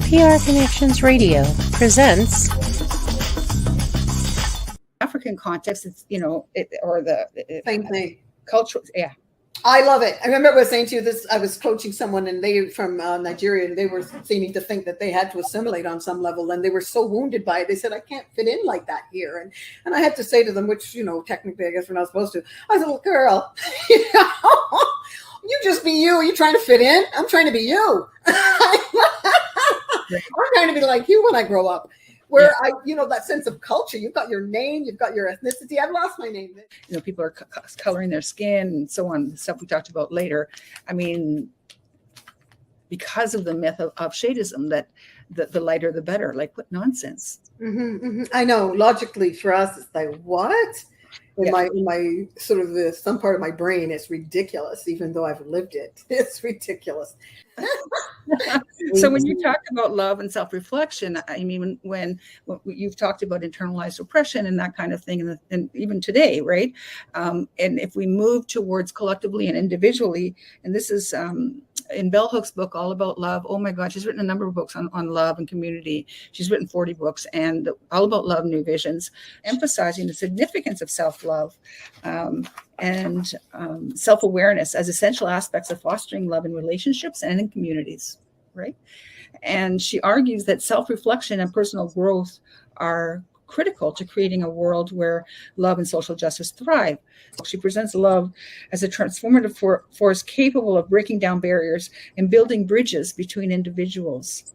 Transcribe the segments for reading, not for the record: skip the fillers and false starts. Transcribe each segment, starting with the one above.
PR Connections Radio presents African context, it's, or the same thing. Cultural, yeah. I love it. I remember I was saying to you this, I was coaching someone and they from Nigeria, and they were seeming to think that they had to assimilate on some level, and they were so wounded by it. They said, I can't fit in like that here. And I had to say to them, which, technically I guess we're not supposed to. I said, well, girl, you just be you. Are you trying to fit in? I'm trying to be you. I'm trying to be like you when I grow up. Where that sense of culture, you've got your name, you've got your ethnicity. I've lost my name. People are coloring their skin and so on, stuff we talked about later. I mean, because of the myth of shadism, that the lighter the better. Like, what nonsense. I know. Logically, for us, it's like, what? In my sort of some part of my brain, it's ridiculous, even though I've lived it. It's ridiculous. So when you talk about love and self-reflection, I mean, when you've talked about internalized oppression and that kind of thing, and even today, right? And if we move towards collectively and individually, and this is in Bell Hook's book, All About Love. Oh my God, she's written a number of books on love and community. She's written 40 books, and All About Love, New Visions, emphasizing the significance of self-love and self-awareness as essential aspects of fostering love in relationships and in communities, right? And she argues that self-reflection and personal growth are critical to creating a world where love and social justice thrive. She presents love as a transformative force capable of breaking down barriers and building bridges between individuals.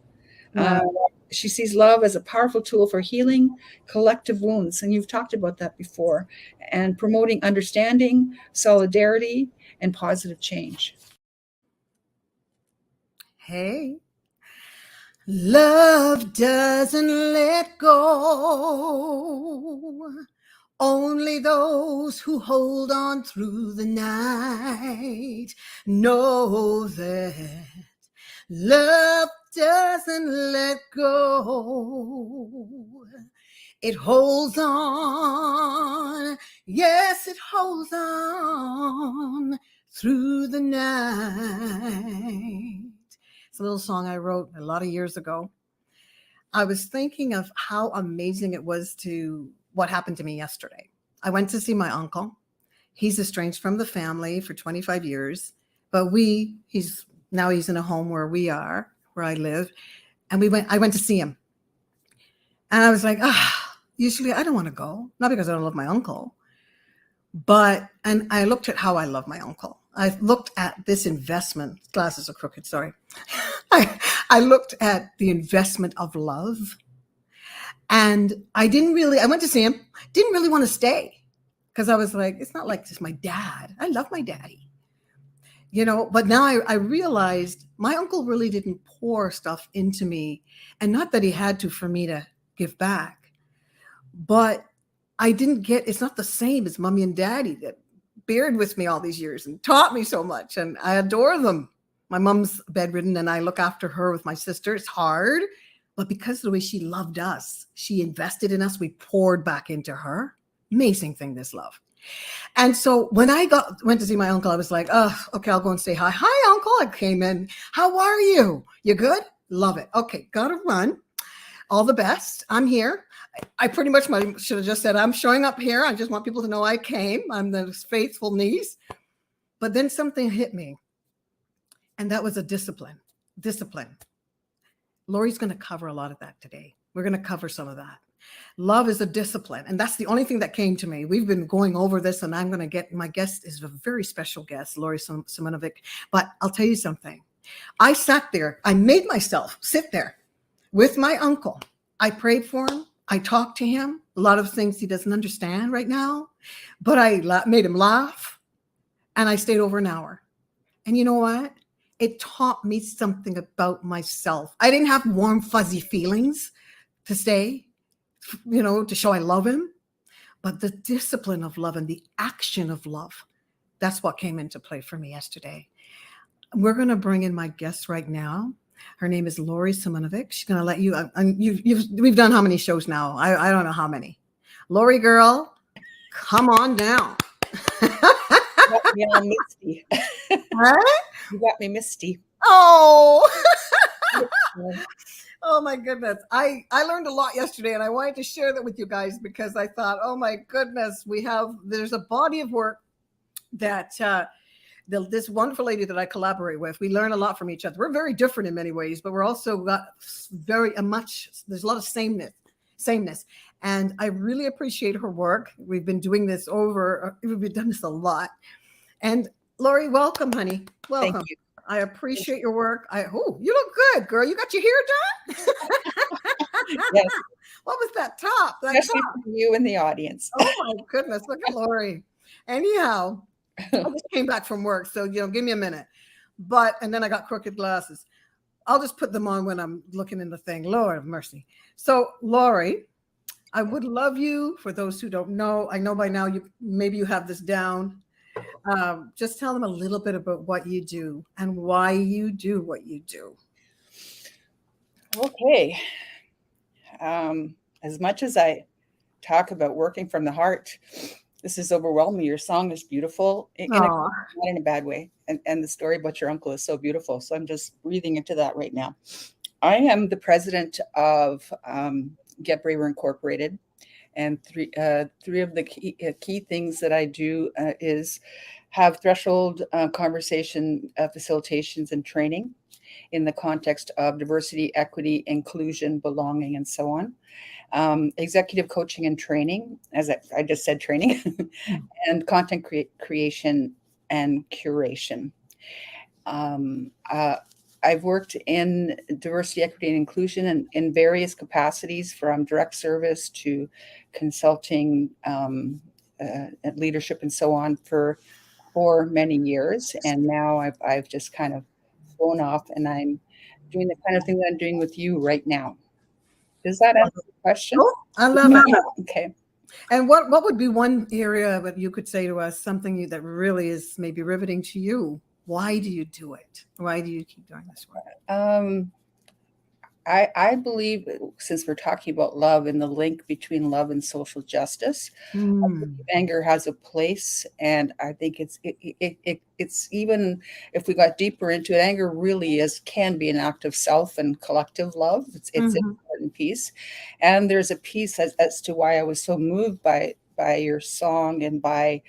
She sees love as a powerful tool for healing collective wounds, and you've talked about that before, and promoting understanding, solidarity, and positive change. Hey. Love doesn't let go. Only those who hold on through the night know that love doesn't let go. It holds on. Yes, it holds on through the night. It's a little song I wrote a lot of years ago. I was thinking of how amazing it was to what happened to me yesterday. I went to see my uncle. He's estranged from the family for 25 years, but he's in a home where I live. And I went to see him. And I was like, usually I don't want to go. Not because I don't love my uncle, and I looked at how I love my uncle. I looked at this investment. Glasses are crooked, sorry. I looked at the investment of love, and I went to see him, didn't really want to stay because I was like, it's not like it's my dad. I love my daddy, but now I realized my uncle really didn't pour stuff into me, and not that he had to for me to give back, but I didn't get, it's not the same as mommy and daddy that bared with me all these years and taught me so much, and I adore them. My mom's bedridden and I look after her with my sister. It's hard, but because of the way she loved us, she invested in us, we poured back into her. Amazing thing, this love. And so when I went to see my uncle, I was like, okay, I'll go and say hi. Hi, uncle. I came in. How are you? You good? Love it. Okay, gotta run. All the best. I'm here. I pretty much should have just said, I'm showing up here. I just want people to know I came. I'm the faithful niece. But then something hit me. And that was a discipline. Lori's going to cover a lot of that today. We're going to cover some of that. Love is a discipline. And that's the only thing that came to me. We've been going over this, and I'm going to get, my guest is a very special guest, Lorrie Simonovic. But I'll tell you something. I sat there. I made myself sit there with my uncle. I prayed for him. I talked to him. A lot of things he doesn't understand right now. But I made him laugh. And I stayed over an hour. And you know what? It taught me something about myself. I didn't have warm, fuzzy feelings to stay, to show I love him. But the discipline of love and the action of love, that's what came into play for me yesterday. We're going to bring in my guest right now. Her name is Lorrie Simonovic. She's going to let you, we've done how many shows now? I don't know how many. Lorrie girl, come on down. You got me all misty. What? You got me misty. Oh. Oh my goodness. I learned a lot yesterday and I wanted to share that with you guys because I thought, oh my goodness, there's a body of work that this wonderful lady that I collaborate with, we learn a lot from each other. We're very different in many ways, but we're also got there's a lot of sameness. And I really appreciate her work. We've been doing this we've done this a lot. And Lorrie, welcome, honey. Welcome. Thank you. I appreciate your work. You look good, girl. You got your hair done? Yes. What was that top? Especially for you in the audience. Oh my goodness. Look at Lorrie. Anyhow, I just came back from work. So, give me a minute. And then I got crooked glasses. I'll just put them on when I'm looking in the thing. Lord have mercy. So, Lorrie, I would love you, for those who don't know, I know by now maybe you have this down. Just tell them a little bit about what you do and why you do what you do. Okay. As much as I talk about working from the heart, this is overwhelming. Your song is beautiful, not in a bad way. And the story about your uncle is so beautiful. So I'm just breathing into that right now. I am the president of Get Braver Incorporated. And three of the key things that I do is have threshold conversation facilitations and training in the context of diversity, equity, inclusion, belonging, and so on. Executive coaching and training, as I just said, training, and content creation and curation. I've worked in diversity, equity, and inclusion in various capacities, from direct service to consulting, leadership, and so on for many years. And now I've just kind of flown off, and I'm doing the kind of thing that I'm doing with you right now. Does that answer the question? Oh, I love it. Okay. And what would be one area that you could say to us, something that really is maybe riveting to you? Why do you do it? Why do you keep doing this work? I believe, since we're talking about love and the link between love and social justice, I believe anger has a place, and I think it's even if we got deeper into it, anger really can be an act of self and collective love. It's an important piece, and there's a piece as to why I was so moved by your song and by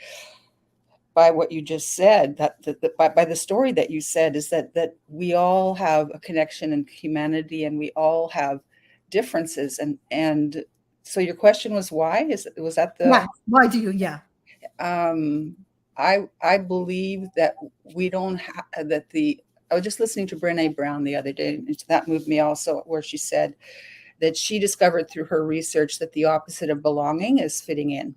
what you just said, by the story that you said, is that we all have a connection in humanity, and we all have differences. And so your question was why? Was that the why do you? Yeah. I believe that we don't have I was just listening to Brené Brown the other day, and that moved me also, where she said that she discovered through her research that the opposite of belonging is fitting in.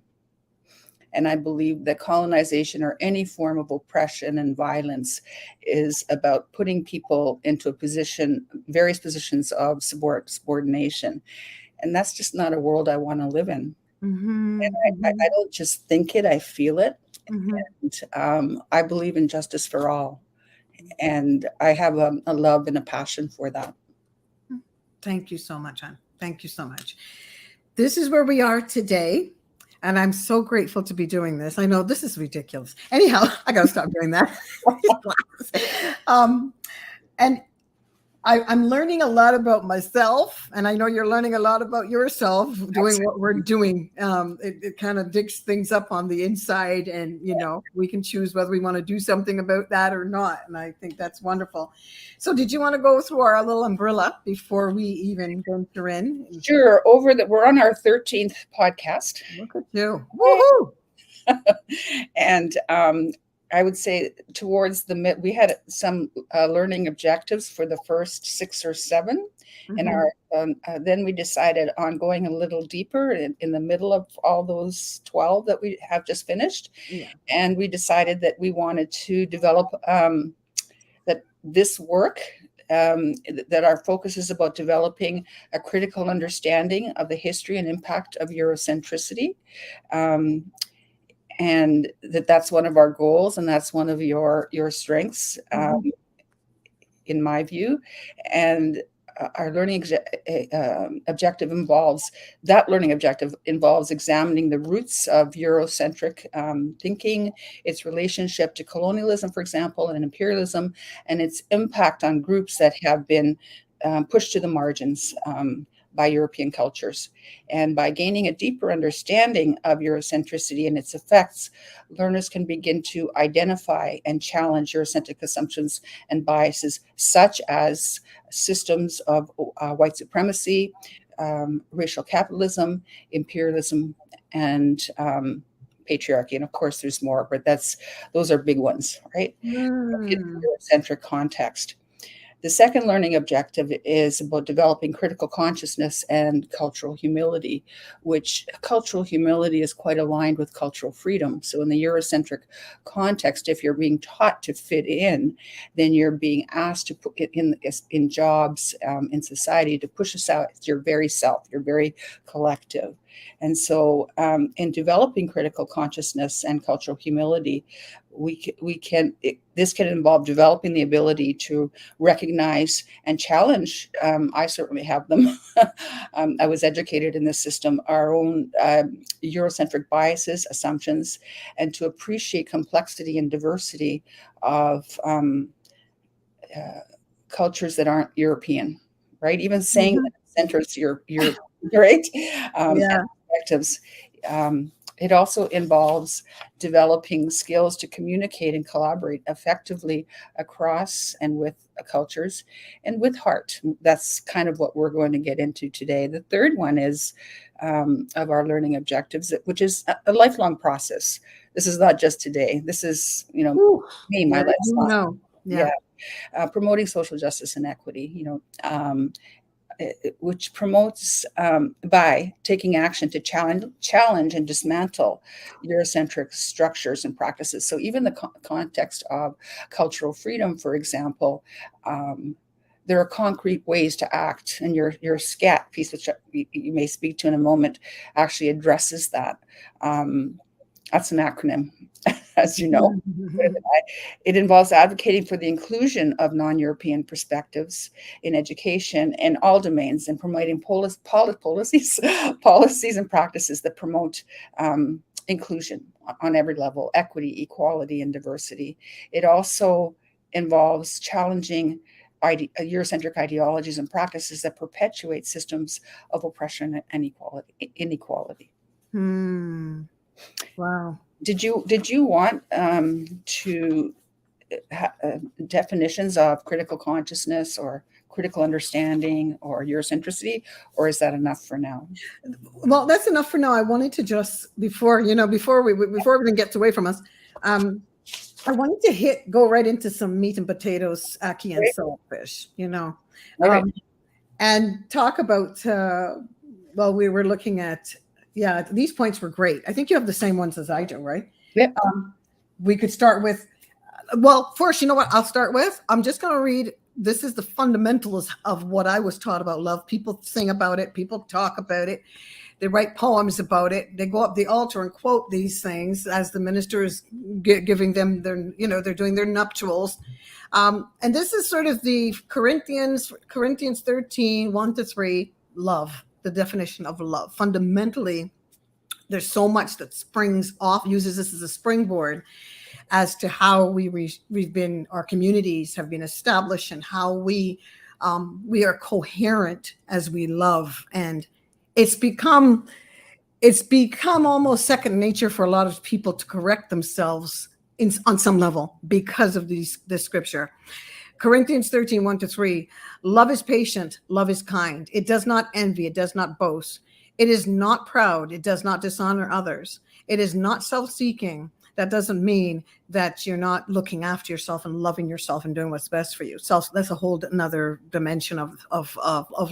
And I believe that colonization, or any form of oppression and violence, is about putting people into various positions of subordination. And that's just not a world I want to live in. And I don't just think it, I feel it. And I believe in justice for all. And I have a love and a passion for that. Thank you so much, Anne. Thank you so much. This is where we are today. And I'm so grateful to be doing this. I know this is ridiculous. Anyhow, I got to stop doing that. And I'm learning a lot about myself, and I know you're learning a lot about yourself doing what we're doing. It kind of digs things up on the inside, and we can choose whether we want to do something about that or not. And I think that's wonderful. So did you want to go through our little umbrella before we even venture in? Sure. We're on our 13th podcast. Look at you. Woohoo! And I would say towards the mid, we had some learning objectives for the first 6 or 7, and then we decided on going a little deeper in the middle of all those 12 that we have just finished. And we decided that we wanted to develop that this work, that our focus is about developing a critical understanding of the history and impact of Eurocentricity. And that's one of our goals, and that's one of your strengths, in my view. And our learning objective involves examining the roots of Eurocentric thinking, its relationship to colonialism, for example, and imperialism, and its impact on groups that have been pushed to the margins by European cultures. And by gaining a deeper understanding of Eurocentricity and its effects, learners can begin to identify and challenge Eurocentric assumptions and biases, such as systems of white supremacy, racial capitalism, imperialism, and patriarchy. And of course, there's more, but those are big ones, right? In the Eurocentric context. The second learning objective is about developing critical consciousness and cultural humility, which cultural humility is quite aligned with cultural freedom. So in the Eurocentric context, if you're being taught to fit in, then you're being asked to put it in jobs, in society, to push us out your very self, your very collective. And so in developing critical consciousness and cultural humility, this can involve developing the ability to recognize and challenge. I certainly have them. I was educated in this system, our own Eurocentric biases, assumptions, and to appreciate complexity and diversity of cultures that aren't European, right? Even saying that centers your right? Perspectives. It also involves developing skills to communicate and collaborate effectively across and with cultures and with heart. That's kind of what we're going to get into today. The third one is of our learning objectives, which is a lifelong process. This is not just today. This is, me, my life. Promoting social justice and equity, which promotes by taking action to challenge and dismantle Eurocentric structures and practices. So even the context of cultural freedom, for example, there are concrete ways to act, and your SCAT piece, which you may speak to in a moment, actually addresses that. That's an acronym, as you know. It involves advocating for the inclusion of non-European perspectives in education in all domains, and promoting policies and practices that promote inclusion on every level, equity, equality, and diversity. It also involves challenging Eurocentric ideologies and practices that perpetuate systems of oppression and inequality. Wow. Did you want to definitions of critical consciousness or critical understanding or Eurocentricity, or is that enough for now? Well, that's enough for now. I wanted to just before we even get away from us, I wanted to go right into some meat and potatoes, ackee and saltfish, and talk about. We were looking at. Yeah, these points were great. I think you have the same ones as I do, right? Yeah. We could start with, first, you know what I'll start with? I'm just going to read. This is the fundamentals of what I was taught about love. People sing about it. People talk about it. They write poems about it. They go up the altar and quote these things as the minister is giving them they're doing their nuptials. And this is sort of the Corinthians 13, 1-3, love. The definition of love. Fundamentally, there's so much that springs off, uses this as a springboard as to how our communities have been established and how we are coherent as we love. And it's become almost second nature for a lot of people to correct themselves on some level because of this scripture. Corinthians 13, 1-3, love is patient, love is kind. It does not envy, it does not boast. It is not proud, it does not dishonor others. It is not self-seeking. That doesn't mean that you're not looking after yourself and loving yourself and doing what's best for you. That's a whole another dimension of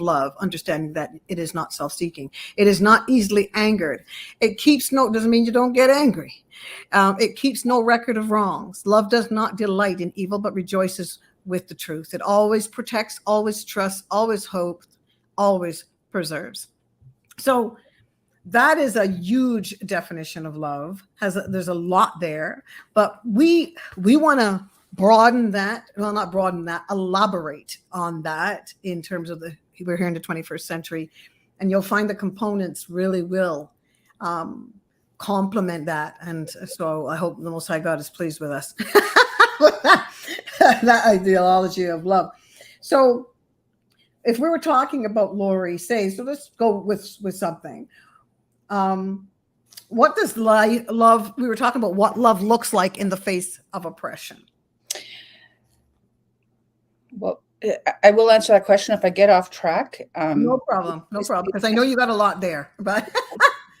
love, understanding that it is not self-seeking. It is not easily angered. It keeps doesn't mean you don't get angry. It keeps no record of wrongs. Love does not delight in evil, but rejoices with the truth. It always protects, always trusts, always hopes, always preserves. So that is a huge definition of love. There's a lot there, but we want to broaden that. Well, not broaden that, elaborate on that in terms of we're here in the 21st century, and you'll find the components really will complement that. And so I hope the Most High God is pleased with us. That ideology of love. So if we were talking about Lorrie, say, so let's go with something. What does love? We were talking about what love looks like in the face of oppression. Well, I will answer that question if I get off track. No problem, because I know you got a lot there. But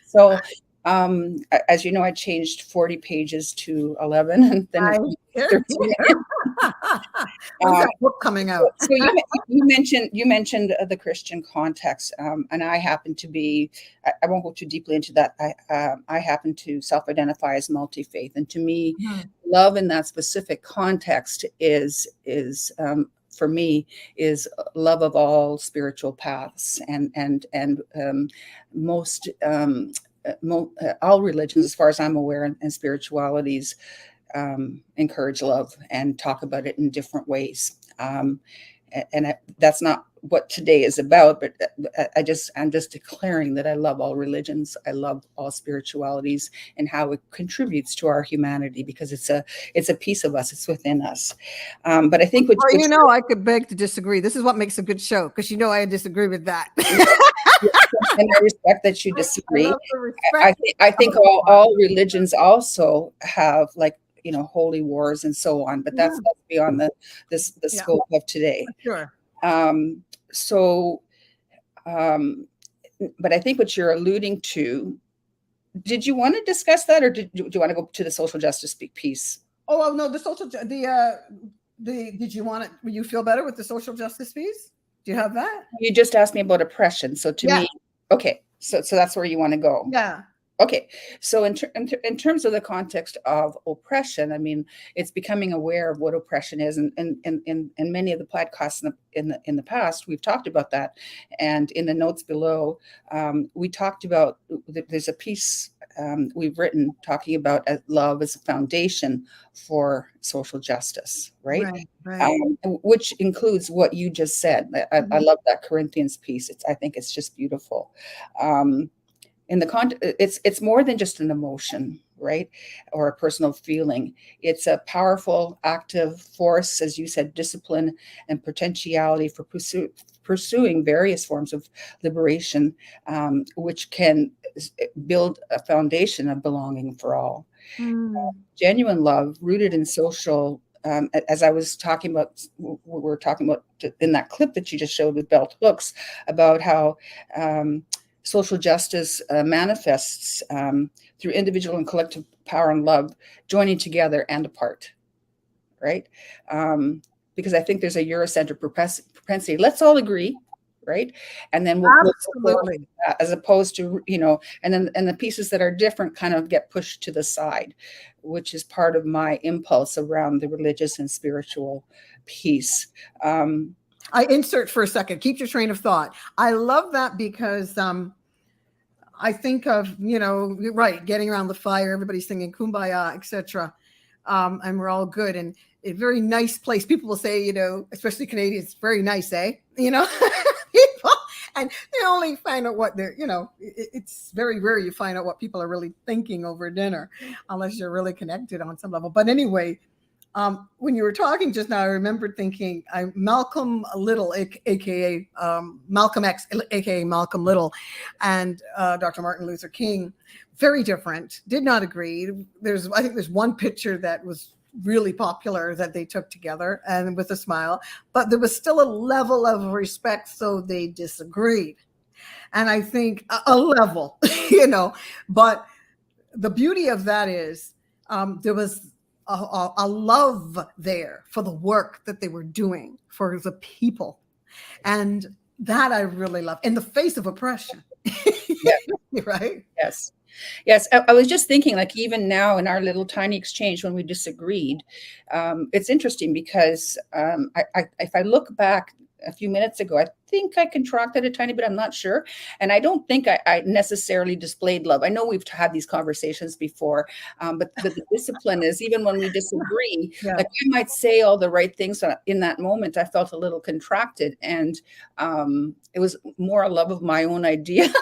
so, as you know, I changed 40 pages to 11, and then 13. When's that book coming out? So you mentioned the Christian context, and I happen to be. I won't go too deeply into that. I happen to self-identify as multi-faith, and to me, love in that specific context is for me is love of all spiritual paths and most all religions, as far as I'm aware, and spiritualities encourage love and talk about it in different ways. That's not what today is about, but I'm just declaring that I love all religions. I love all spiritualities and how it contributes to our humanity, because it's a piece of us. It's within us. But I think I could beg to disagree. This is what makes a good show, because I disagree with that. And I respect that you disagree. I think all religions also have, like, holy wars and so on, but that's beyond the scope of today. Sure. But I think what you're alluding to, did you want to discuss that, or do you want to go to the social justice piece? Oh no, did you want it? Will you feel better with the social justice piece? Do you have that? You just asked me about oppression, so to me, okay, so that's where you want to go. Yeah. Okay, so in terms of the context of oppression, I mean, it's becoming aware of what oppression is, and many of the podcasts in the past, we've talked about that, and in the notes below, we talked about, there's a piece we've written talking about love as a foundation for social justice, right? Which includes what you just said. I love that Corinthians piece. I think it's just beautiful. In the it's more than just an emotion, right, or a personal feeling. It's a powerful, active force, as you said, discipline and potentiality for pursuing various forms of liberation, which can build a foundation of belonging for all. Genuine love, rooted in social. As I was talking about, we were talking about in that clip that you just showed with belt hooks, about how social justice manifests through individual and collective power and love joining together and apart, right? Because I think there's a Eurocentric propensity. Let's all agree, right? And then we'll absolutely, as opposed to, and the pieces that are different kind of get pushed to the side, which is part of my impulse around the religious and spiritual piece. I insert for a second. Keep your train of thought. I love that, because I think of, you're right, getting around the fire, everybody's singing Kumbaya, etc. And we're all good. And a very nice place. People will say, especially Canadians, very nice, eh? People, and they only find out what they're, it's very rare you find out what people are really thinking over dinner, unless you're really connected on some level. But anyway, when you were talking just now, I remembered thinking Malcolm Little, aka Malcolm X, aka Malcolm Little, and Dr. Martin Luther King, very different. Did not agree. I think there's one picture that was really popular that they took together and with a smile, but there was still a level of respect, so they disagreed. And I think a level, but the beauty of that is there was a love there for the work that they were doing for the people. And that I really love in the face of oppression. Right? Yes. I was just thinking, like, even now in our little tiny exchange when we disagreed, it's interesting because if I look back a few minutes ago, I think I contracted a tiny bit. I'm not sure. And I don't think I necessarily displayed love. I know we've had these conversations before, but the discipline is, even when we disagree, like, I might say all the right things. In that moment, I felt a little contracted, and it was more a love of my own idea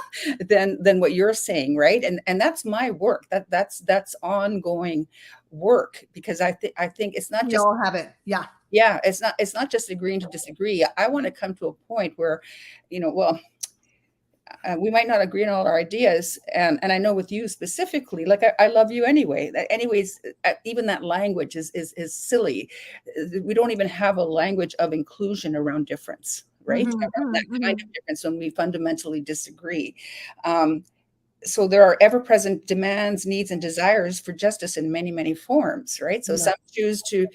than what you're saying, right? And that's my work. That's ongoing work, because I think it's not We just, all have it. Yeah. yeah, it's not just agreeing to disagree. I want to come to a point where, well, we might not agree on all our ideas, and I know with you specifically, like I love you anyway. Anyways, even that language is silly. We don't even have a language of inclusion around difference, right? Mhm, Around that mhm, kind mhm. of difference when we fundamentally disagree. So there are ever-present demands, needs, and desires for justice in many, many forms, right? So Yeah. some choose to,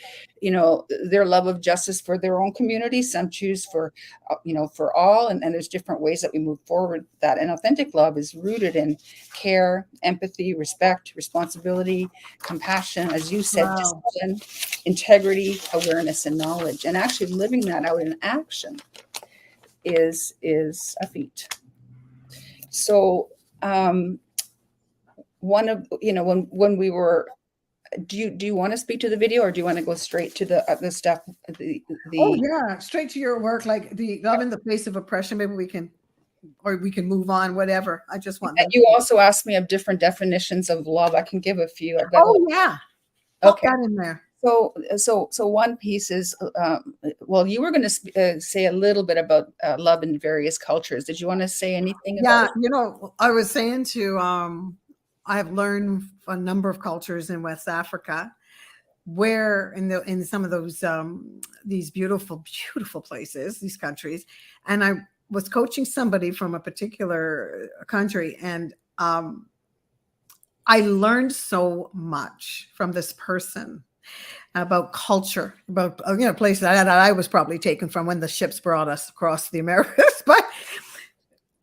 their love of justice for their own community. Some choose for, for all. And there's different ways that we move forward with that. And authentic love is rooted in care, empathy, respect, responsibility, compassion, as you said, Wow. discipline, integrity, awareness, and knowledge. And actually living that out in action is a feat. So, one of, when we were, do you want to speak to the video, or do you want to go straight to the stuff, Oh the yeah, straight to your work, like the love in the face of oppression. Maybe we can move on, whatever. I just want them. you also asked me of different definitions of love. I can give a few. I've got Oh yeah, pop okay. that in there. So one piece is, well, you were going to say a little bit about love in various cultures. Did you want to say anything about Yeah, it? I was saying to I've learned a number of cultures in West Africa where in some of those these beautiful places, these countries, and I was coaching somebody from a particular country, and I learned so much from this person about culture, about places that I was probably taken from when the ships brought us across the Americas. But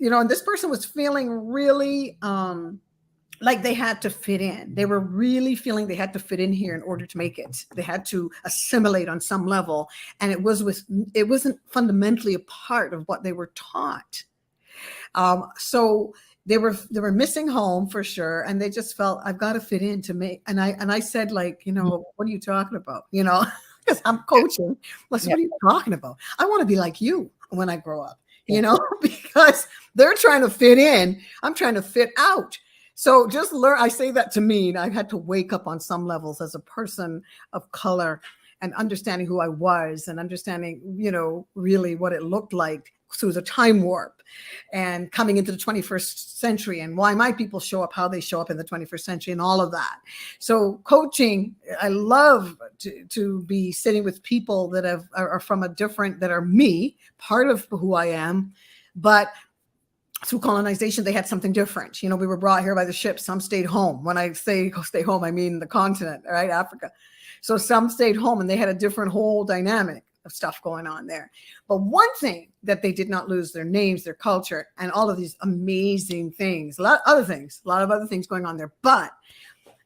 and this person was feeling really like they had to fit in. They were really feeling they had to fit in here in order to make it. They had to assimilate on some level, and it wasn't fundamentally a part of what they were taught. So they were missing home for sure, and they just felt, I've got to fit in to make. And I said, like, what are you talking about? Because I'm coaching. I said, what are you talking about? I want to be like you when I grow up. Because they're trying to fit in. I'm trying to fit out. So just learn. I say that to mean I had to wake up on some levels as a person of color, and understanding who I was, and understanding, really what it looked like through the time warp, and coming into the 21st century, and why my people show up how they show up in the 21st century, and all of that. So coaching, I love to be sitting with people that are from a different, that are me, part of who I am, but through colonization, they had something different. We were brought here by the ships. Some stayed home. When I say stay home, I mean the continent, right? Africa. So some stayed home, and they had a different whole dynamic of stuff going on there. But one thing that they did not lose, their names, their culture, and all of these amazing things, a lot of other things going on there. But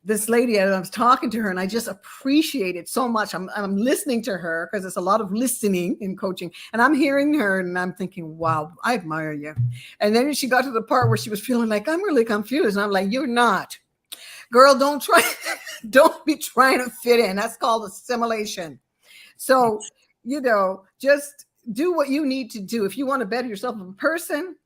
this lady, I was talking to her, and I just appreciate it so much. I'm listening to her, because it's a lot of listening in coaching, and I'm hearing her, and I'm thinking, wow, I admire you. And then she got to the part where she was feeling like, I'm really confused. And I'm like, you're not. Girl, don't be trying to fit in. That's called assimilation. So, just do what you need to do. If you want to better yourself as a person,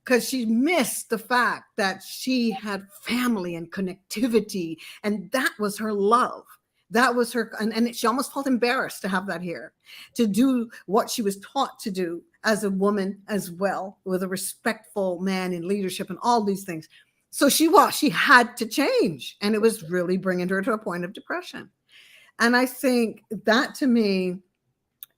because she missed the fact that she had family and connectivity, and that was her love. That was her, and she almost felt embarrassed to have that here, to do what she was taught to do as a woman as well, with a respectful man in leadership and all these things. So she had to change, and it was really bringing her to a point of depression. And I think that, to me,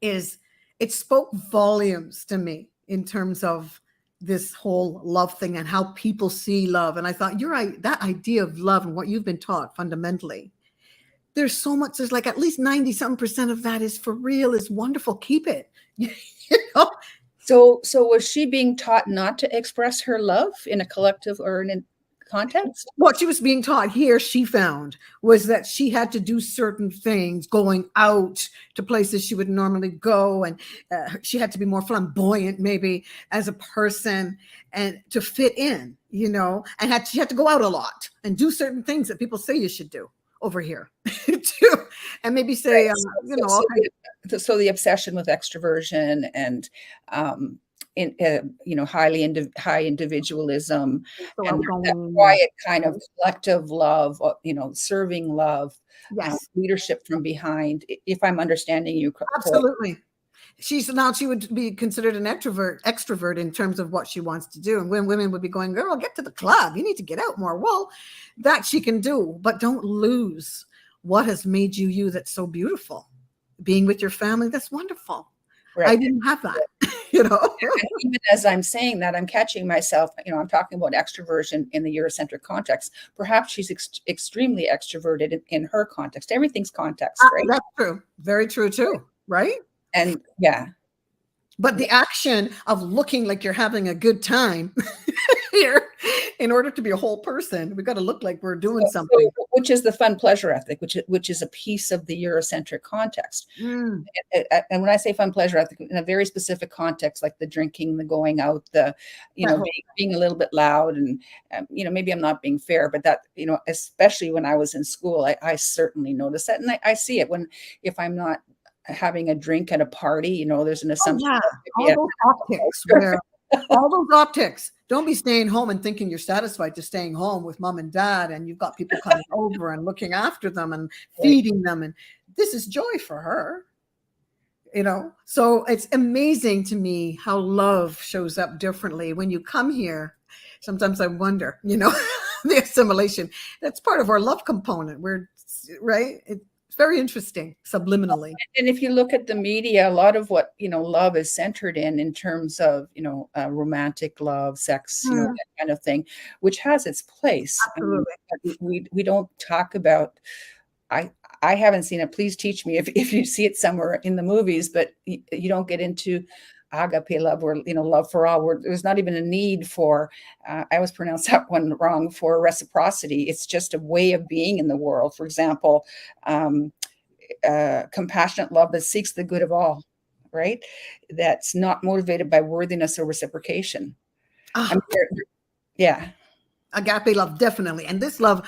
it spoke volumes to me in terms of this whole love thing and how people see love. And I thought, you're right, that idea of love and what you've been taught fundamentally, there's so much, there's like at least 90% of that is for real, is wonderful. Keep it. So was she being taught not to express her love in a collective or in a context? What she was being taught here, she found, was that she had to do certain things, going out to places she would normally go, and she had to be more flamboyant, maybe, as a person, and to fit in, and she had to go out a lot and do certain things that people say you should do over here too, and maybe say, Right. So the obsession with extroversion and high individualism, So and that outgoing. quiet kind of collective love, serving love, Yes, leadership from behind. If I'm understanding you correctly. absolutely. She would be considered an extrovert in terms of what she wants to do. And when women would be going, girl, get to the club. You need to get out more. Well, that she can do, but don't lose what has made you you that's so beautiful. Being with your family, that's wonderful. I Right. didn't have that, you know. And even as I'm saying that, I'm catching myself, I'm talking about extroversion in the Eurocentric context. Perhaps she's extremely extroverted in her context. Everything's context, right? That's true. Very true too, right? And yeah. But the action of looking like you're having a good time here, in order to be a whole person, we got to look like we're doing something. Which is the fun pleasure ethic, which is a piece of the Eurocentric context. Mm. And when I say fun pleasure ethic, in a very specific context, like the drinking, the going out, the being a little bit loud, and maybe I'm not being fair, but that especially when I was in school, I certainly noticed that, and I see it if I'm not having a drink at a party, there's an assumption. All those optics, all those optics. Don't be staying home and thinking you're satisfied just staying home with mom and dad, and you've got people coming over and looking after them and feeding them, and this is joy for her. So it's amazing to me how love shows up differently when you come here. Sometimes I wonder, the assimilation. That's part of our love component. Right. It's very interesting, subliminally. And if you look at the media, a lot of what love is centered in terms of romantic love, sex, that kind of thing, which has its place. Absolutely. We don't talk about. I haven't seen it. Please teach me if you see it somewhere in the movies, but you don't get into agape love, or love for all, where there's not even a need for I always pronounce that one wrong, for reciprocity. It's just a way of being in the world. For example, compassionate love that seeks the good of all, right? That's not motivated by worthiness or reciprocation. Yeah. Agape love, definitely. And this love,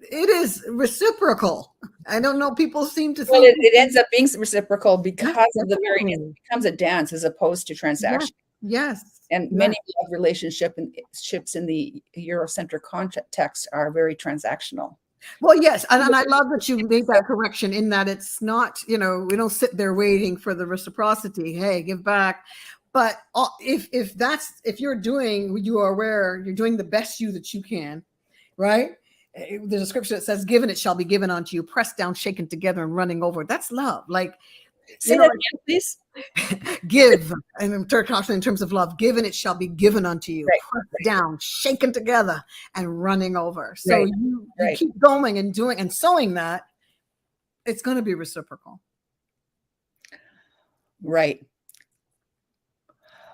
it is reciprocal. I don't know. People seem to think it ends up being reciprocal because of it becomes a dance as opposed to transaction. Yes. And many love relationships in the Eurocentric context are very transactional. Well, yes. And I love that you made that correction, in that it's not, we don't sit there waiting for the reciprocity. Hey, give back. But if you're doing, you are aware, you're doing the best you that you can, right? There's a scripture that says, given it shall be given unto you, pressed down, shaken together, and running over. That's love. Like, say that again, please. Give, and in terms of love, given it shall be given unto you, pressed down, shaken together, and running over. So you keep going and doing and sowing that, it's going to be reciprocal. Right.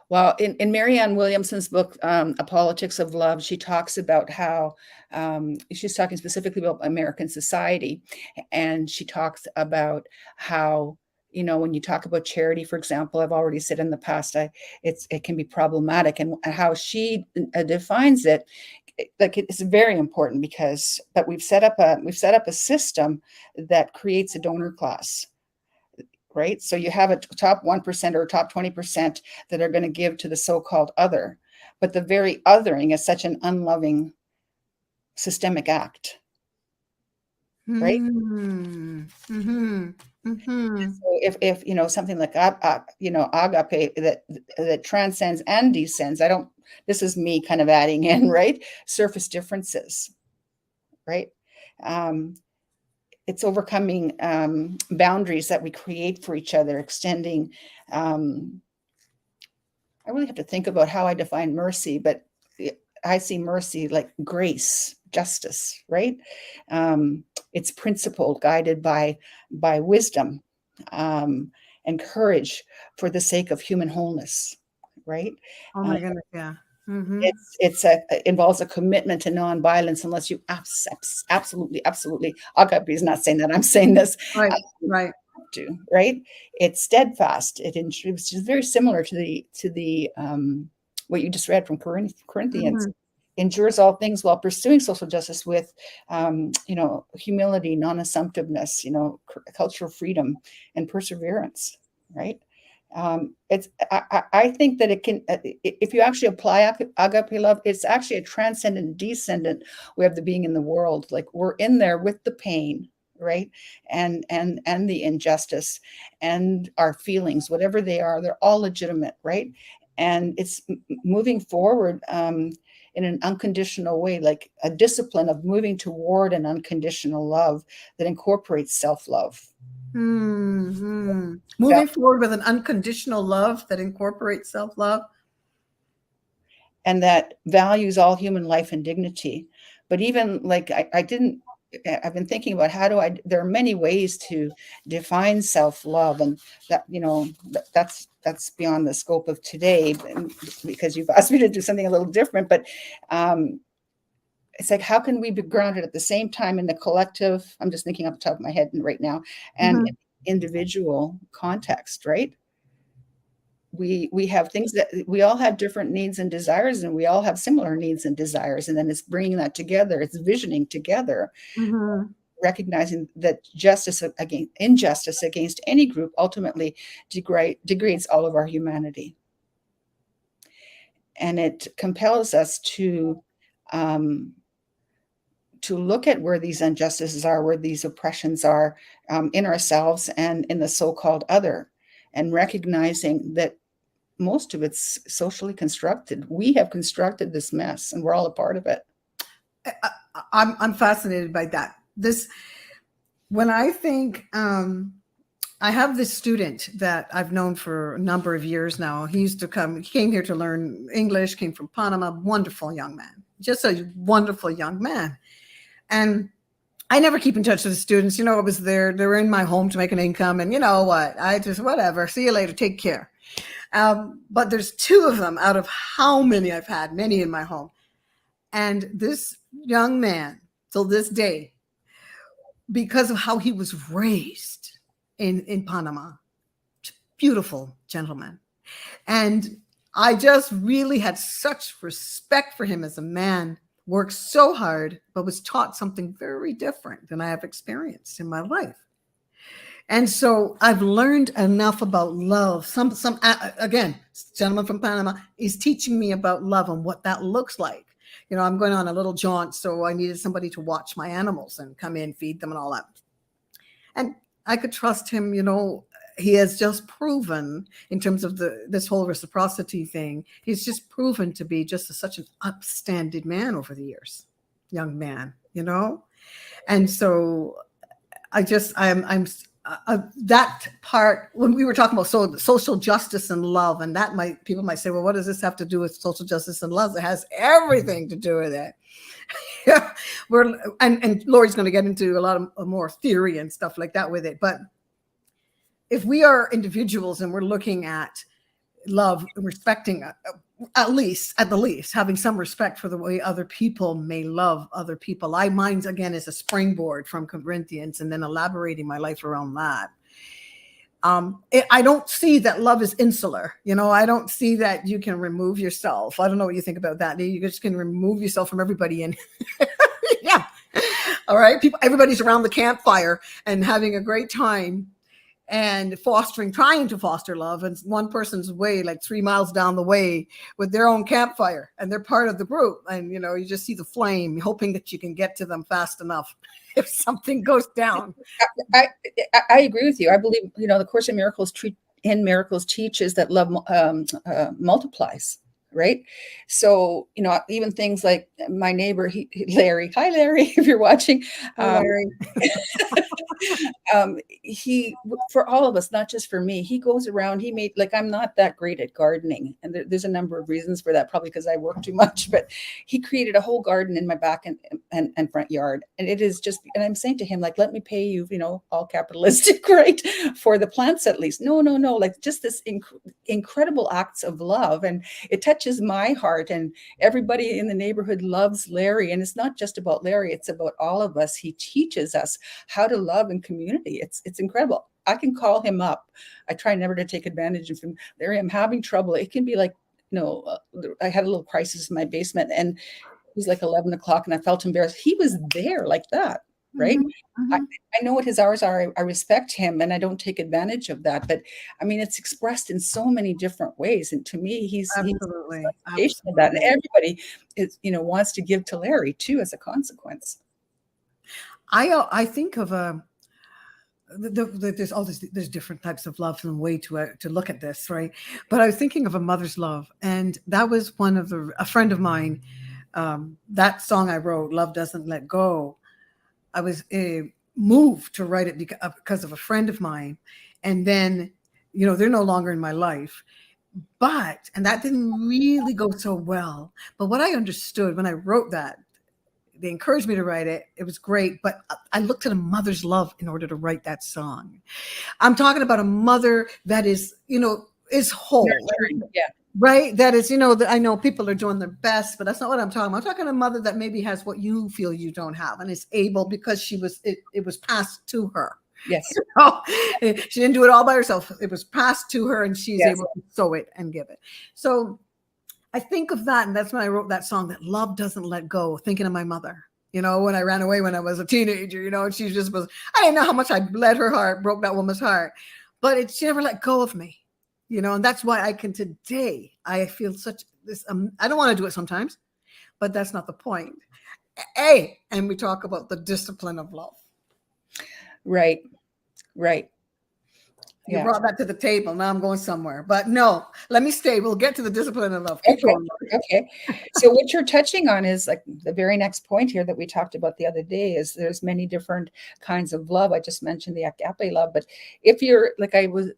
Well, in Marianne Williamson's book, A Politics of Love, she talks about how she's talking specifically about American society. And she talks about how, when you talk about charity, for example, I've already said in the past, it can be problematic, and how she defines it. Like, it's very important but we've set up a system that creates a donor class. Right. So you have a top 1% or a top 20% that are going to give to the so-called other. But the very othering is such an unloving systemic act. Right. Mm-hmm. Mm-hmm. So if something like agape that transcends and descends, this is me kind of adding in, right? Surface differences. Right. It's overcoming boundaries that we create for each other, extending. I really have to think about how I define mercy, but I see mercy like grace, justice, right? It's principled, guided by wisdom, and courage for the sake of human wholeness, right? Oh my goodness, yeah. Mm-hmm. It involves a commitment to nonviolence, unless you absolutely. Agape is not saying that. I'm saying this. Right. Right. It's steadfast. It's just very similar to the what you just read from Corinthians. Mm-hmm. Endures all things while pursuing social justice with, humility, non-assumptiveness, cultural freedom, and perseverance. Right. I think that it can, if you actually apply agape love, it's actually a transcendent, descendant way of the being in the world. Like we're in there with the pain, right? And the injustice and our feelings, whatever they are, they're all legitimate, right? And it's moving forward in an unconditional way, like a discipline of moving toward an unconditional love that incorporates self-love. Mm-hmm. Moving forward with an unconditional love that incorporates self-love. And that values all human life and dignity. But even like I've been thinking about there are many ways to define self-love, and that, that's beyond the scope of today because you've asked me to do something a little different. But it's like, how can we be grounded at the same time in the collective? I'm just thinking off the top of my head right now, and individual context, right? We have things that we all have different needs and desires, and we all have similar needs and desires. And then it's bringing that together. It's visioning together, recognizing that injustice against any group ultimately degrades all of our humanity. And it compels us to look at where these injustices are, where these oppressions are, in ourselves and in the so-called other, and recognizing that most of it's socially constructed. We have constructed this mess, and we're all a part of it. I'm fascinated by that. When I think, I have this student that I've known for a number of years now. He came here to learn English, came from Panama, wonderful young man, just a wonderful young man. And I never keep in touch with the students. I was there. They were in my home to make an income. And you know what? I just, whatever. See you later. Take care. But there's two of them out of how many I've had, many in my home. And this young man, till this day, because of how he was raised in Panama, beautiful gentleman. And I just really had such respect for him as a man. Worked so hard, but was taught something very different than I have experienced in my life. And so I've learned enough about love. Again, gentleman from Panama is teaching me about love and what that looks like. I'm going on a little jaunt, so I needed somebody to watch my animals and come in, feed them and all that. And I could trust him. He has just proven, in terms of this whole reciprocity thing, he's just proven to be just such an upstanding man over the years, young man, And so I'm that part, when we were talking about social justice and love, and people might say, well, what does this have to do with social justice and love? It has everything to do with it. And Lori's going to get into a lot of more theory and stuff like that with it. But if we are individuals and we're looking at love, respecting, at the least, having some respect for the way other people may love other people. Mine, again, is a springboard from Corinthians and then elaborating my life around that. I don't see that love is insular. I don't see that you can remove yourself. I don't know what you think about that. You just can remove yourself from everybody. And yeah. All right. Everybody's around the campfire and having a great time and trying to foster love. And one person's way, like 3 miles down the way with their own campfire, and they're part of the group. And, you just see the flame, hoping that you can get to them fast enough if something goes down. I agree with you. I believe, the Course in Miracles teaches that love multiplies. Right. So, even things like my neighbor, Larry, hi, Larry, if you're watching, Larry. He, for all of us, not just for me, he goes around, I'm not that great at gardening. And there's a number of reasons for that, probably because I work too much, but he created a whole garden in my back and front yard. And it is just, and I'm saying to him, let me pay you, all capitalistic, right, for the plants at least. No, just this incredible acts of love. And it touches my heart, and everybody in the neighborhood loves Larry. And it's not just about Larry, it's about all of us. He teaches us how to love in community. It's incredible. I can call him up. I try never to take advantage of him. Larry, I'm having trouble. It can be like, I had a little crisis in my basement, and it was like 11 o'clock and I felt embarrassed. He was there like that. right? I, Mm-hmm. I know what his hours are. I respect him and I don't take advantage of that. But I mean, it's expressed in so many different ways. And to me, he's Absolutely. a representation of that. And Absolutely. everybody is, wants to give to Larry too as a consequence. I think of there's there's different types of love and way to look at this, right? But I was thinking of a mother's love, and that was one of a friend of mine. That song I wrote, "Love Doesn't Let Go." I was moved to write it because of a friend of mine, and then they're no longer in my life. And that didn't really go so well. But what I understood when I wrote that, they encouraged me to write it. It was great, but I looked at a mother's love in order to write that song. I'm talking about a mother that is whole. Nurturing, yeah. Right. That is, I know people are doing their best, but that's not what I'm talking about. I'm talking about a mother that maybe has what you feel you don't have and is able because it was passed to her. Yes. She didn't do it all by herself. It was passed to her and she's Yes. able to sow it and give it. So I think of that. And that's when I wrote that song, that love doesn't let go, thinking of my mother. When I ran away when I was a teenager, and she just was, I didn't know how much I bled her heart, broke that woman's heart, but she never let go of me. And that's why I can today, I feel such this, I don't want to do it sometimes, but that's not the point. And we talk about the discipline of love. Right. You brought that to the table. Now I'm going somewhere, but no, let me stay. We'll get to the discipline of love. Okay. So what you're touching on is like the very next point here that we talked about the other day is there's many different kinds of love. I just mentioned the agape love, but if you're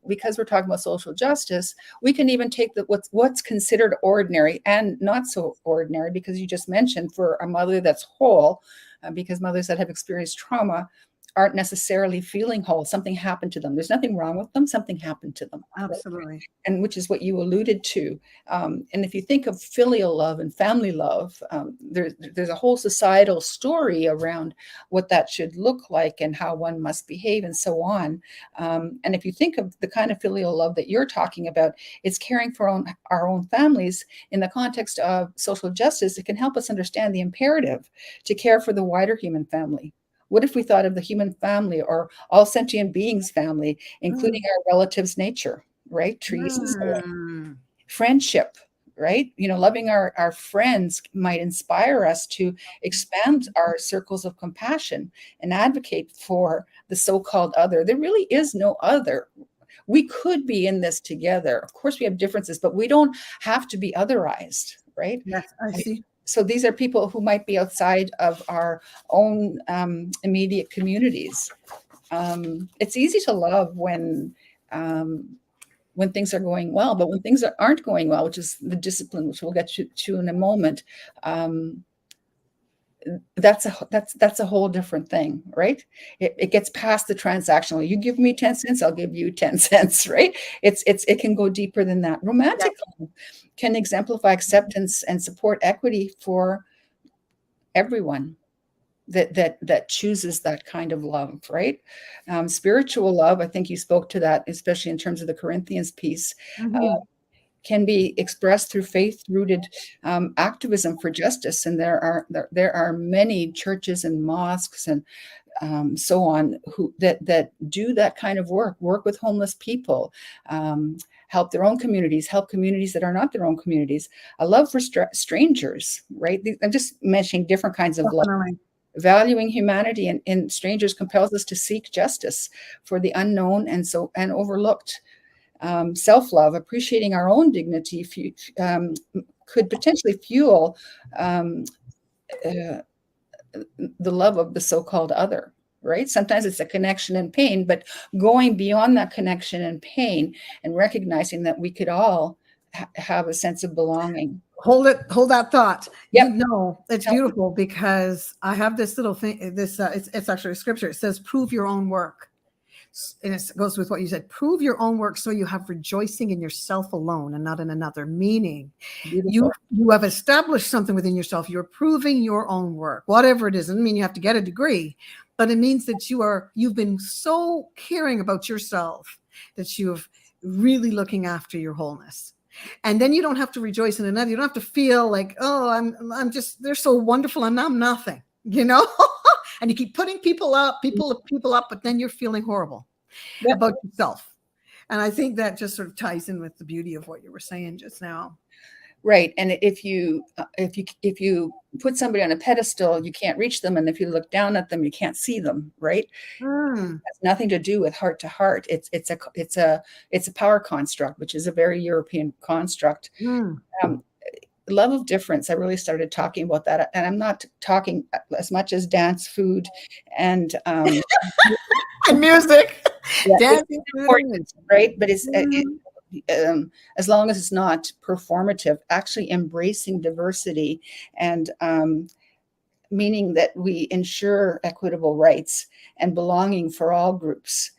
because we're talking about social justice, we can even take what's considered ordinary and not so ordinary, because you just mentioned for a mother that's whole, because mothers that have experienced trauma aren't necessarily feeling whole. Something happened to them. There's nothing wrong with them. Something happened to them. Absolutely. Right? And which is what you alluded to. And if you think of filial love and family love, there's a whole societal story around what that should look like and how one must behave and so on. And if you think of the kind of filial love that you're talking about, it's caring for our own families in the context of social justice. It can help us understand the imperative to care for the wider human family. What if we thought of the human family or all sentient beings family, including our relatives' nature, right? Trees and so on. Friendship, right? Loving our friends might inspire us to expand our circles of compassion and advocate for the so-called other. There really is no other. We could be in this together. Of course, we have differences, but we don't have to be otherized, right? Yes, I see. So these are people who might be outside of our own immediate communities. It's easy to love when things are going well, but when things aren't going well, which is the discipline, which we'll get to in a moment, that's a whole different thing, right? It gets past the transactional. You give me 10 cents, I'll give you 10 cents, right? It can go deeper than that. Romantic love can exemplify acceptance and support equity for everyone that chooses that kind of love, right? Spiritual love, I think you spoke to that, especially in terms of the Corinthians piece. Can be expressed through faith-rooted activism for justice, and there are many churches and mosques and so on that do that kind of work with homeless people, help their own communities, help communities that are not their own communities. A love for strangers, right? I'm just mentioning different kinds of love. Valuing humanity in strangers compels us to seek justice for the unknown and overlooked. Self-love, appreciating our own dignity, could potentially fuel the love of the so-called other, right? Sometimes it's a connection and pain, but going beyond that connection and pain and recognizing that we could all have a sense of belonging. Hold that thought. Yep. It's beautiful because I have this little thing, it's actually a scripture. It says, prove your own work. And it goes with what you said, prove your own work so you have rejoicing in yourself alone and not in another. Meaning you have established something within yourself. You're proving your own work, whatever it is. It doesn't mean you have to get a degree, but it means that you've been so caring about yourself that you've really looking after your wholeness. And then you don't have to rejoice in another. You don't have to feel like, oh, I'm just, they're so wonderful and I'm nothing, And you keep putting people up, but then you're feeling horrible about yourself. And I think that just sort of ties in with the beauty of what you were saying just now. Right. And if you put somebody on a pedestal, you can't reach them. And if you look down at them, you can't see them. Right. It has nothing to do with heart to heart. It's a power construct, which is a very European construct. Love of difference. I really started talking about that. And I'm not talking as much as dance, food, and and music. Yeah, it's important, right? But it's as long as it's not performative, actually embracing diversity and meaning that we ensure equitable rights and belonging for all groups.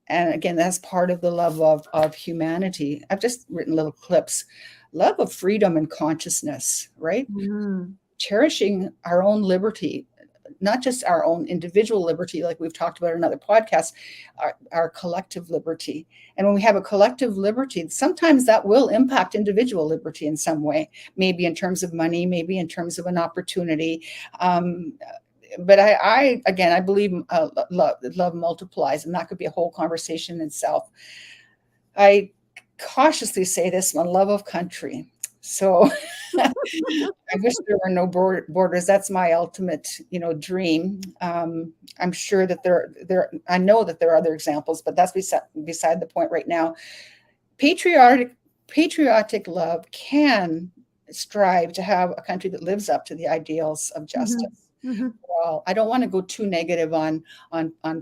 And again, that's part of the love of humanity. I've just written little clips. Love of freedom and consciousness, right? Cherishing our own liberty, not just our own individual liberty, like we've talked about in another podcast, our collective liberty. And when we have a collective liberty, sometimes that will impact individual liberty in some way, maybe in terms of money, maybe in terms of an opportunity. But I believe love multiplies, and that could be a whole conversation in itself. I cautiously say this one, love of country. So I wish there were no borders. That's my ultimate, dream. I'm sure that I know that there are other examples, but that's beside the point right now. Patriotic love can strive to have a country that lives up to the ideals of justice. Well, I don't want to go too negative on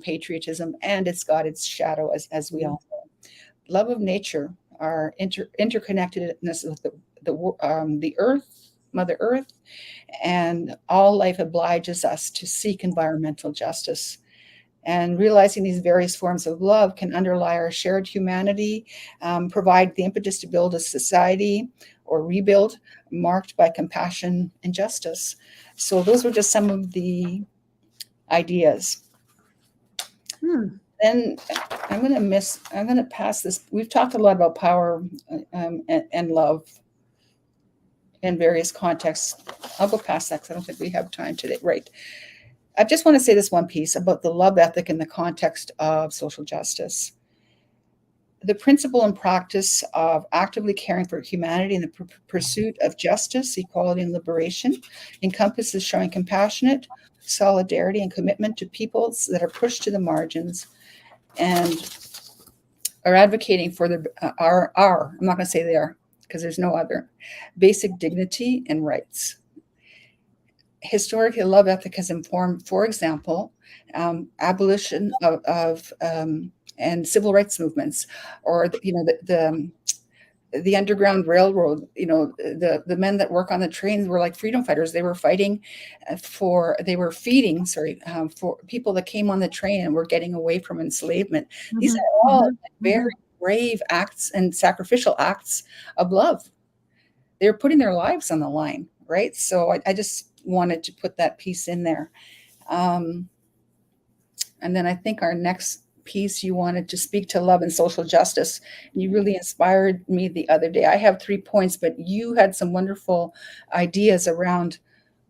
patriotism, and it's got its shadow, as we all know. Love of nature, our interconnectedness with the earth, Mother Earth, and all life obliges us to seek environmental justice. And realizing these various forms of love can underlie our shared humanity, provide the impetus to build a society or rebuild marked by compassion and justice. So those were just some of the ideas. Then I'm going to pass this. We've talked a lot about power and love in various contexts. I'll go past that because I don't think we have time today. Right. I just want to say this one piece about the love ethic in the context of social justice. The principle and practice of actively caring for humanity in the pursuit of justice, equality, and liberation encompasses showing compassionate solidarity and commitment to peoples that are pushed to the margins and are advocating for our I'm not going to say they are because there's no other, basic dignity and rights. Historically, love ethic has informed, for example, abolition of and civil rights movements, or the Underground Railroad. The men that work on the trains were like freedom fighters. They were feeding for people that came on the train and were getting away from enslavement. These are all very brave acts and sacrificial acts of love. They're putting their lives on the line, right? So I just wanted to put that piece in there. And then I think our next piece, you wanted to speak to love and social justice. And you really inspired me the other day. I have 3 points, but you had some wonderful ideas around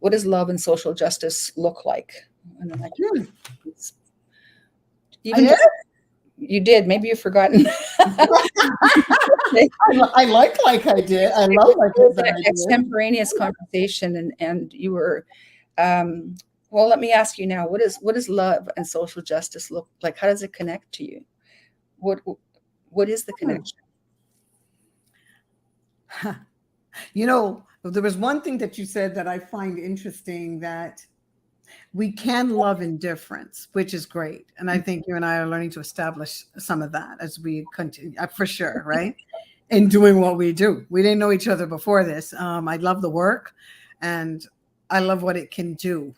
what does love and social justice look like? And I'm like, you did. Maybe you've forgotten. I like I did. I love like it was an extemporaneous conversation, and you were. Well, let me ask you now: what does love and social justice look like? How does it connect to you? What is the connection? There was one thing that you said that I find interesting, that we can love indifference, which is great. And I think you and I are learning to establish some of that as we continue, for sure, right? In doing what we do. We didn't know each other before this. I love the work, and I love what it can do.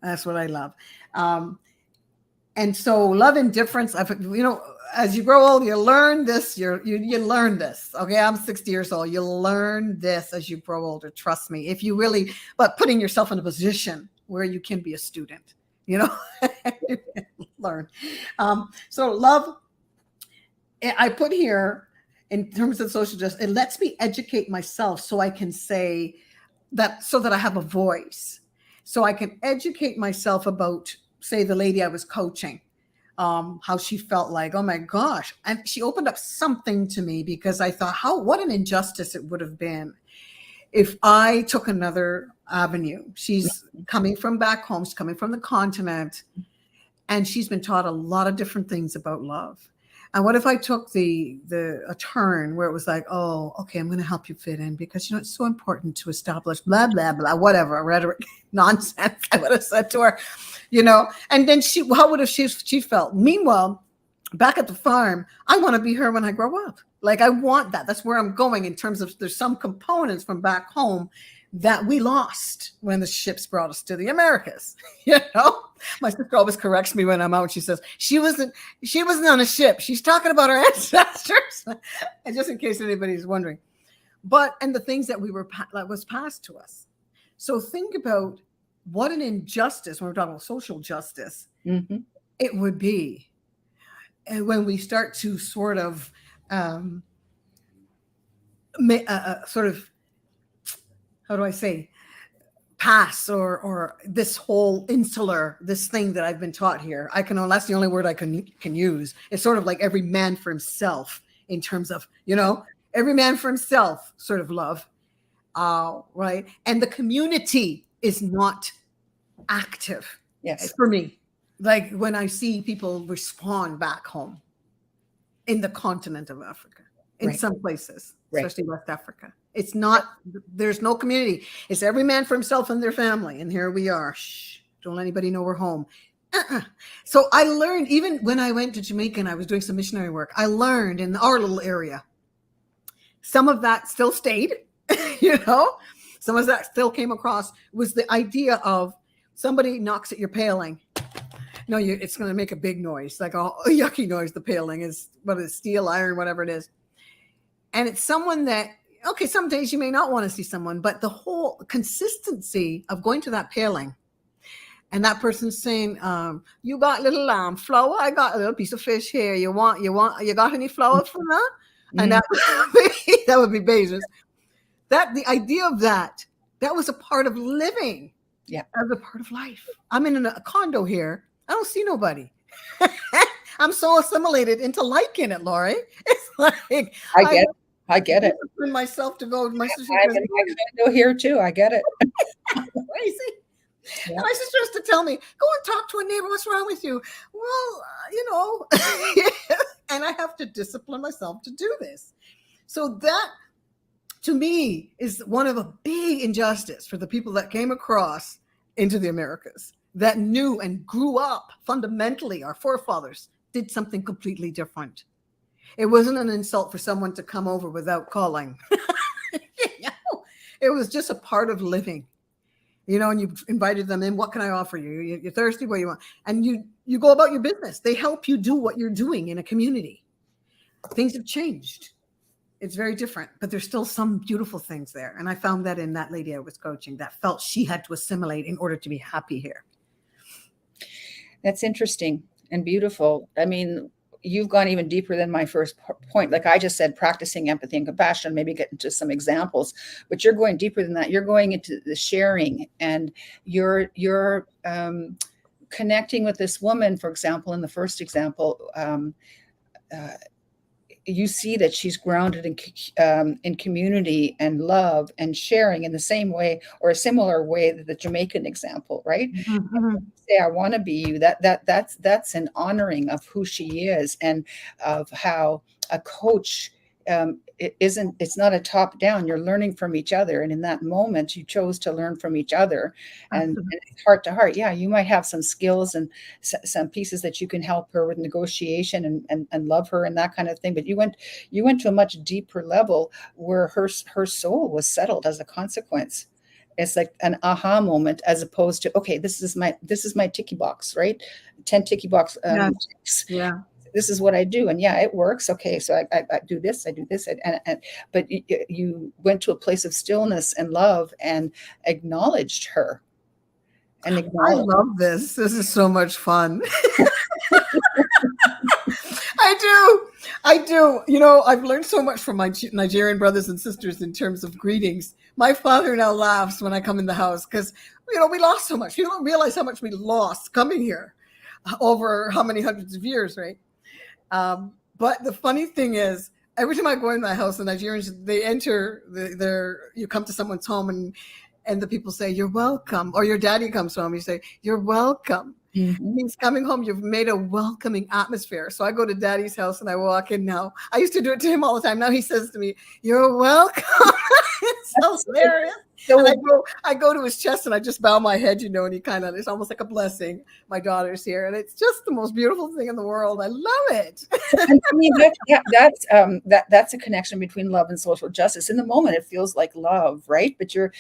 That's what I love. And so love and difference, as you grow old, you learn this, you learn this. Okay. I'm 60 years old. You learn this as you grow older. Trust me. If you really, but putting yourself in a position where you can be a student, learn. So love, I put here in terms of social justice, it lets me educate myself so I can say that, so that I have a voice. So I can educate myself about say the lady I was coaching, how she felt like, oh my gosh. And she opened up something to me because I thought, what an injustice it would have been if I took another avenue. She's coming from back home. She's coming from the continent. And she's been taught a lot of different things about love. And what if I took a turn where it was like, oh, okay, I'm going to help you fit in because, it's so important to establish blah, blah, blah, whatever, rhetoric, nonsense, I would have said to her, and then how would have she felt? Meanwhile, back at the farm, I want to be her when I grow up. Like, I want that. That's where I'm going in terms of there's some components from back home that we lost when the ships brought us to the Americas. My sister always corrects me when I'm out. She says, she wasn't on a ship. She's talking about her ancestors. And just in case anybody's wondering, and the things that that was passed to us. So think about what an injustice when we're talking about social justice, it would be. And when we start to sort of, how do I say, pass or this whole this thing that I've been taught here. That's the only word I can use. It's sort of like every man for himself in terms of, every man for himself sort of love. Right. And the community is not active. Yes. For me, like when I see people respond back home in the continent of Africa, in some places, especially West Africa. It's not, there's no community. It's every man for himself and their family. And here we are. Shh, don't let anybody know we're home. So I learned, even when I went to Jamaica and I was doing some missionary work, I learned in our little area, some of that still stayed, some of that still came across, was the idea of somebody knocks at your paling. No, it's going to make a big noise, like a yucky noise. The paling is, steel, iron, whatever it is. And it's someone that, okay, some days you may not want to see someone, but the whole consistency of going to that paling and that person saying, you got little flour? I got a little piece of fish here. You got any flour for that? And that would be Bezos. The idea of that was a part of living. Yeah. As a part of life. I'm in a condo here. I don't see nobody. I'm so assimilated into liking it, Lorrie. It's like I get it. Discipline myself to go. My sister I'm in my condo here too. I get it. Crazy. Yeah. And my sister has to tell me, go and talk to a neighbor. What's wrong with you? Well, and I have to discipline myself to do this. So that, to me, is one of a big injustice for the people that came across into the Americas, that knew and grew up fundamentally. Our forefathers did something completely different. It wasn't an insult for someone to come over without calling. It was just a part of living, and you invited them in. What can I offer you? You're thirsty? What do you want? And you go about your business. They help you do what you're doing in a community. Things have changed. It's very different, but there's still some beautiful things there. And I found that in that lady I was coaching that felt she had to assimilate in order to be happy here. That's interesting and beautiful. I mean, you've gone even deeper than my first point. Like I just said, practicing empathy and compassion, maybe get into some examples, but you're going deeper than that. You're going into the sharing, and you're connecting with this woman, for example, in the first example, you see that she's grounded in community and love and sharing in the same way or a similar way that the Jamaican example, right? Mm-hmm. Say, I want to be you. That's an honoring of who she is and of how a coach it's not a top down. You're learning from each other, and in that moment, you chose to learn from each other, and heart to heart. Yeah, you might have some skills and some pieces that you can help her with negotiation and love her and that kind of thing. But you went to a much deeper level where her soul was settled as a consequence. It's like an aha moment, as opposed to, okay, this is my ticky box, right? 10 ticky box. Yeah. This is what I do. And yeah, it works. Okay. So I do this, but you went to a place of stillness and love and acknowledged her. I love this. This is so much fun. I do. I've learned so much from my Nigerian brothers and sisters in terms of greetings. My father now laughs when I come in the house because we lost so much. You don't realize how much we lost coming here over how many hundreds of years, right? But the funny thing is, every time I go in my house, the Nigerians, they enter you come to someone's home and the people say, "You're welcome," or your daddy comes home, you say, "You're welcome." Mhm. Means coming home, you've made a welcoming atmosphere. So I go to daddy's house and I walk in now. I used to do it to him all the time. Now he says to me, "You're welcome." It's so hilarious. So And I go to his chest and I just bow my head, and he kind of, it's almost like a blessing. My daughter's here, and it's just the most beautiful thing in the world. I love it. and I mean, that's a connection between love and social justice. In the moment, it feels like love, right? But you're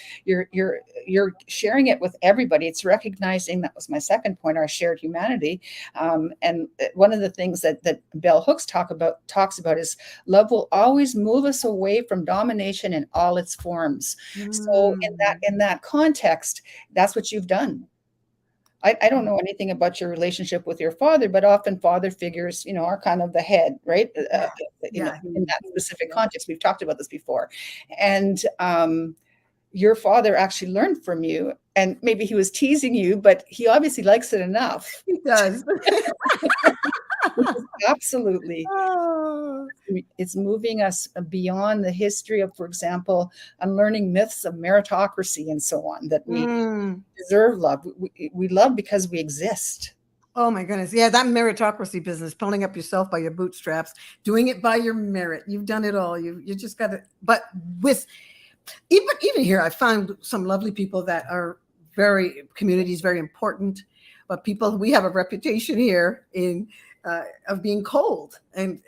sharing it with everybody. It's recognizing, that was my second point, our shared humanity. And one of the things that Bell Hooks talks about is love will always move us away from domination in all its forms. So in that context, that's what you've done. I don't know anything about your relationship with your father, but often father figures, are kind of the head, right? In that specific context. We've talked about this before. And your father actually learned from you, and maybe he was teasing you, but he obviously likes it enough. He does. Absolutely. Oh. It's moving us beyond the history of, for example, unlearning myths of meritocracy and so on, that we deserve love. We love because we exist. Oh my goodness. Yeah, that meritocracy business, pulling up yourself by your bootstraps, doing it by your merit. You've done it all. You just got to, but with even here, I found some lovely people that are community is very important, but we have a reputation here of being cold, and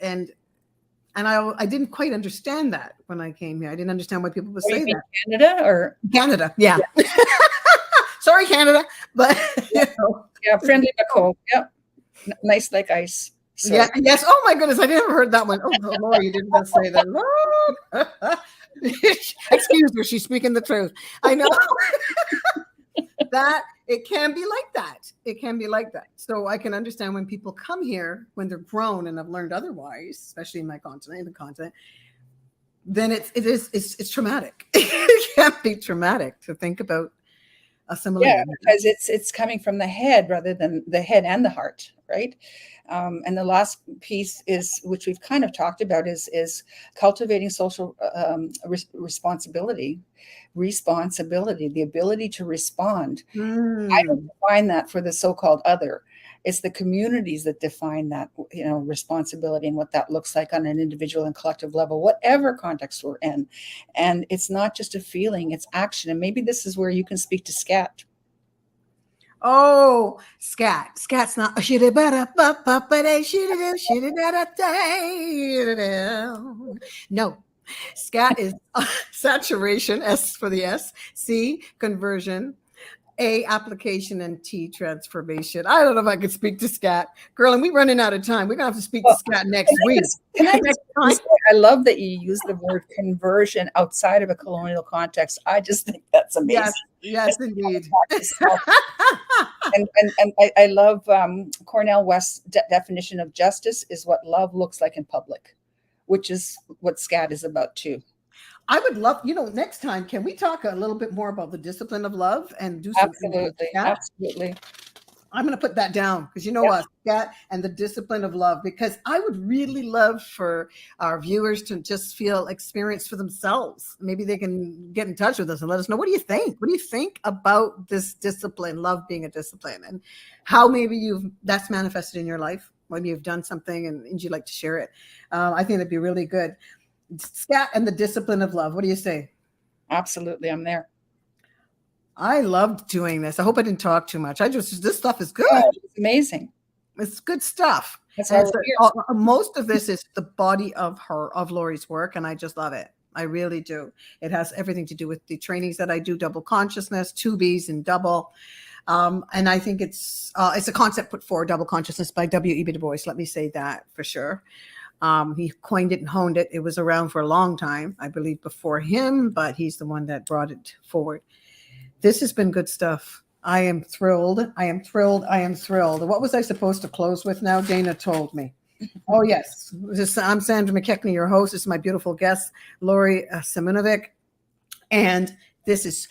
I didn't quite understand that when I came here. I didn't understand why people would say that. Canada or Canada, yeah. Sorry, Canada, but yeah, friendly but cold. Yep, nice like ice. So. Yeah. Yes. Oh my goodness, I never heard that one. Oh, Lord, you didn't just say that. Lord. Excuse her, she's speaking the truth. I know. That it can be like that. It can be like that. So I can understand when people come here, when they're grown and have learned otherwise, especially in the continent, then it's traumatic. It can be traumatic to think about assimilating. Yeah, because it's coming from the head rather than the head and the heart, right? And the last piece is, which we've kind of talked about, is cultivating social responsibility, the ability to respond. I don't define that for the so-called other. It's the communities that define that, responsibility and what that looks like on an individual and collective level, whatever context we're in. And it's not just a feeling, it's action. And maybe this is where you can speak to SCAT. Oh, scat. Scat's not. No. Scat is saturation, S for the S, C, conversion, A, application, and T, transformation. I don't know if I could speak to scat. Girl, and we're running out of time. We're going to have to speak to scat next week. I love that you use the word conversion outside of a colonial context. I just think that's amazing. Yes, indeed. And I love Cornell West's definition of justice is what love looks like in public, which is what SCAT is about too. I would love, next time, can we talk a little bit more about the discipline of love and do some? Absolutely. I'm going to put that down because what, SCAT and the discipline of love, because I would really love for our viewers to just experience for themselves. Maybe they can get in touch with us and let us know. What do you think? What do you think about this discipline, love being a discipline, and how maybe that's manifested in your life? Maybe you've done something and you'd like to share it. I think it'd be really good. SCAT and the discipline of love. What do you say? Absolutely. I'm there. I loved doing this. I hope I didn't talk too much. This stuff is good. Oh, it's amazing. It's good stuff. Most of this is the body of Lorrie's work, and I just love it. I really do. It has everything to do with the trainings that I do, double consciousness, 2 Bs and double. And I think it's a concept put forward, double consciousness, by W.E.B. Du Bois. Let me say that for sure. He coined it and honed it. It was around for a long time, I believe, before him, but he's the one that brought it forward. This has been good stuff. I am thrilled. I am thrilled. What was I supposed to close with now? Dana told me. Oh, yes. I'm Sandra McKechnie, your host. This is my beautiful guest, Lorrie Simonovic. And This is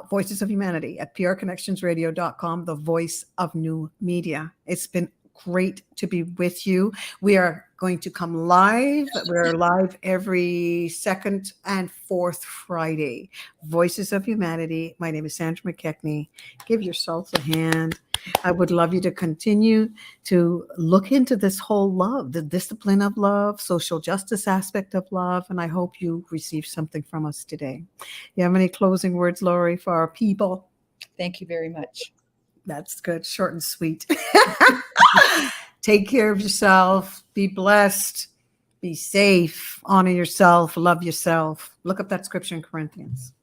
Voices of Humanity at prconnectionsradio.com, the voice of new media. It's been great to be with you. We are going to come live. We're live every second and fourth Friday. Voices of Humanity. My name is Sandra McKechnie. Give yourselves a hand. I would love you to continue to look into this whole love, the discipline of love, social justice aspect of love, and I hope you receive something from us today. You have any closing words, Lorrie, for our people? Thank you very much. That's good. Short and sweet. Take care of yourself. Be blessed. Be safe. Honor yourself. Love yourself. Look up that scripture in Corinthians.